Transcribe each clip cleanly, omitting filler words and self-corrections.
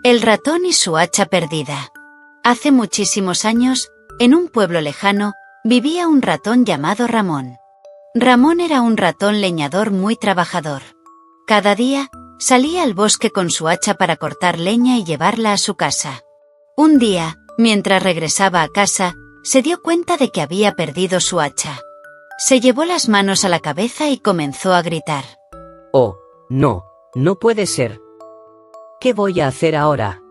El ratón y su hacha perdida. Hace muchísimos años, en un pueblo lejano, vivía un ratón llamado Ramón. Ramón era un ratón leñador muy trabajador. Cada día, salía al bosque con su hacha para cortar leña y llevarla a su casa. Un día, mientras regresaba a casa, se dio cuenta de que había perdido su hacha. Se llevó las manos a la cabeza y comenzó a gritar. Oh, no, no puede ser. ¿Qué voy a hacer ahora?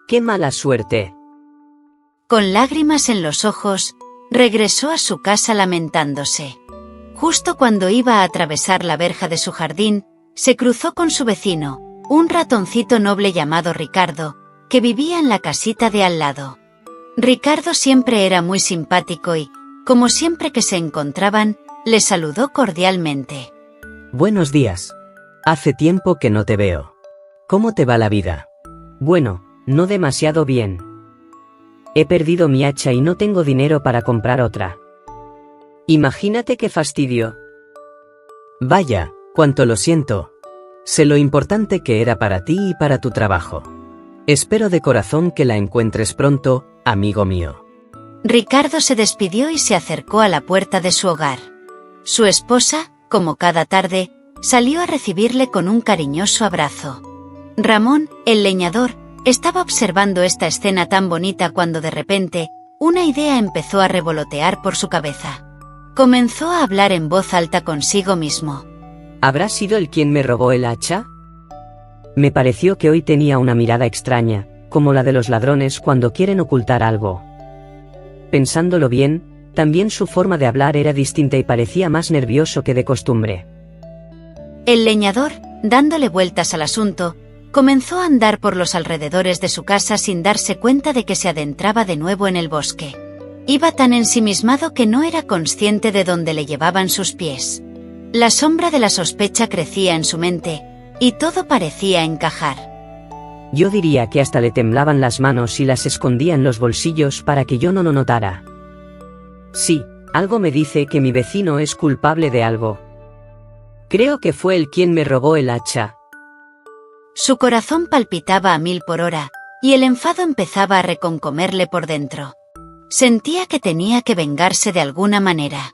¡Qué mala suerte! Con lágrimas en los ojos, regresó a su casa lamentándose. Justo cuando iba a atravesar la verja de su jardín, se cruzó con su vecino, un ratoncito noble llamado Ricardo, que vivía en la casita de al lado. Ricardo siempre era muy simpático y, como siempre que se encontraban, le saludó cordialmente. Buenos días. Hace tiempo que no te veo. ¿Cómo te va la vida? Bueno, no demasiado bien. He perdido mi hacha y no tengo dinero para comprar otra. Imagínate qué fastidio. Vaya, cuánto lo siento. Sé lo importante que era para ti y para tu trabajo. Espero de corazón que la encuentres pronto, amigo mío. Ricardo se despidió y se acercó a la puerta de su hogar. Su esposa, como cada tarde, salió a recibirle con un cariñoso abrazo. Ramón, el leñador, estaba observando esta escena tan bonita cuando de repente, una idea empezó a revolotear por su cabeza. Comenzó a hablar en voz alta consigo mismo. ¿Habrá sido él quien me robó el hacha? Me pareció que hoy tenía una mirada extraña, como la de los ladrones cuando quieren ocultar algo. Pensándolo bien, también su forma de hablar era distinta y parecía más nervioso que de costumbre. El leñador, dándole vueltas al asunto, comenzó a andar por los alrededores de su casa sin darse cuenta de que se adentraba de nuevo en el bosque. Iba tan ensimismado que no era consciente de dónde le llevaban sus pies. La sombra de la sospecha crecía en su mente, y todo parecía encajar. Yo diría que hasta le temblaban las manos y las escondía en los bolsillos para que yo no lo notara. Sí, algo me dice que mi vecino es culpable de algo. Creo que fue él quien me robó el hacha. Su corazón palpitaba a 1000 por hora, y el enfado empezaba a reconcomerle por dentro. Sentía que tenía que vengarse de alguna manera.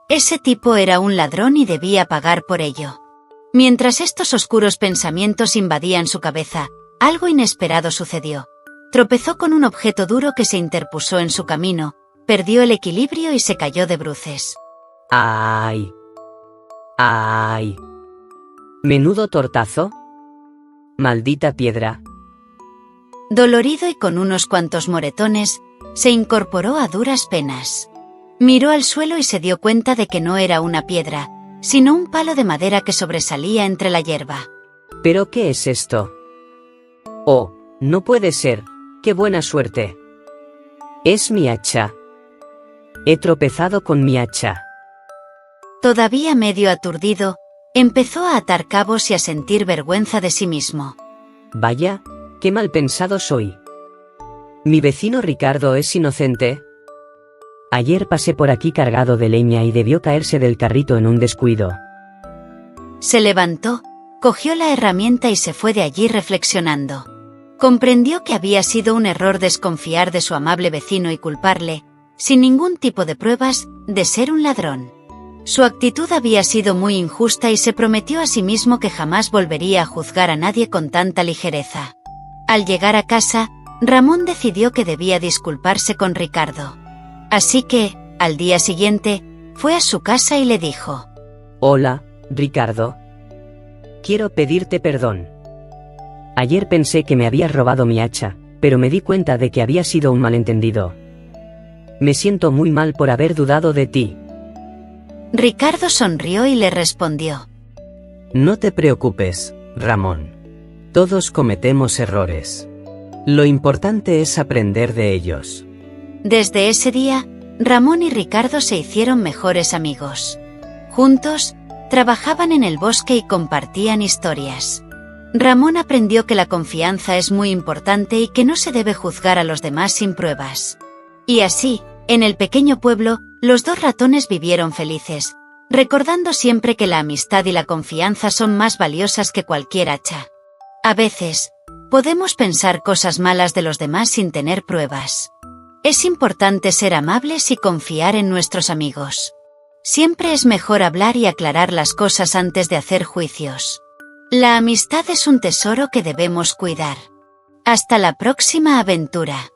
Ese tipo era un ladrón y debía pagar por ello. Mientras estos oscuros pensamientos invadían su cabeza, algo inesperado sucedió. Tropezó con un objeto duro que se interpuso en su camino, perdió el equilibrio y se cayó de bruces. ¡Ay! ¡Ay! ¿Menudo tortazo? ¡Maldita piedra! Dolorido y con unos cuantos moretones, se incorporó a duras penas. Miró al suelo y se dio cuenta de que no era una piedra, sino un palo de madera que sobresalía entre la hierba. ¿Pero qué es esto? Oh, no puede ser, qué buena suerte. Es mi hacha. He tropezado con mi hacha. Todavía medio aturdido, empezó a atar cabos y a sentir vergüenza de sí mismo. Vaya, qué mal pensado soy. ¿Mi vecino Ricardo es inocente? Ayer pasé por aquí cargado de leña y debió caerse del carrito en un descuido. Se levantó, cogió la herramienta y se fue de allí reflexionando. Comprendió que había sido un error desconfiar de su amable vecino y culparle, sin ningún tipo de pruebas, de ser un ladrón. Su actitud había sido muy injusta y se prometió a sí mismo que jamás volvería a juzgar a nadie con tanta ligereza. Al llegar a casa, Ramón decidió que debía disculparse con Ricardo. Así que, al día siguiente, fue a su casa y le dijo: Hola, Ricardo. Quiero pedirte perdón. Ayer pensé que me habías robado mi hacha, pero me di cuenta de que había sido un malentendido. Me siento muy mal por haber dudado de ti. Ricardo sonrió y le respondió: No te preocupes, Ramón. Todos cometemos errores. Lo importante es aprender de ellos. Desde ese día, Ramón y Ricardo se hicieron mejores amigos. Juntos, trabajaban en el bosque y compartían historias. Ramón aprendió que la confianza es muy importante y que no se debe juzgar a los demás sin pruebas. Y así, en el pequeño pueblo, los dos ratones vivieron felices, recordando siempre que la amistad y la confianza son más valiosas que cualquier hacha. A veces, Podemos pensar cosas malas de los demás sin tener pruebas. Es importante ser amables y confiar en nuestros amigos. Siempre es mejor hablar y aclarar las cosas antes de hacer juicios. La amistad es un tesoro que debemos cuidar. Hasta la próxima aventura.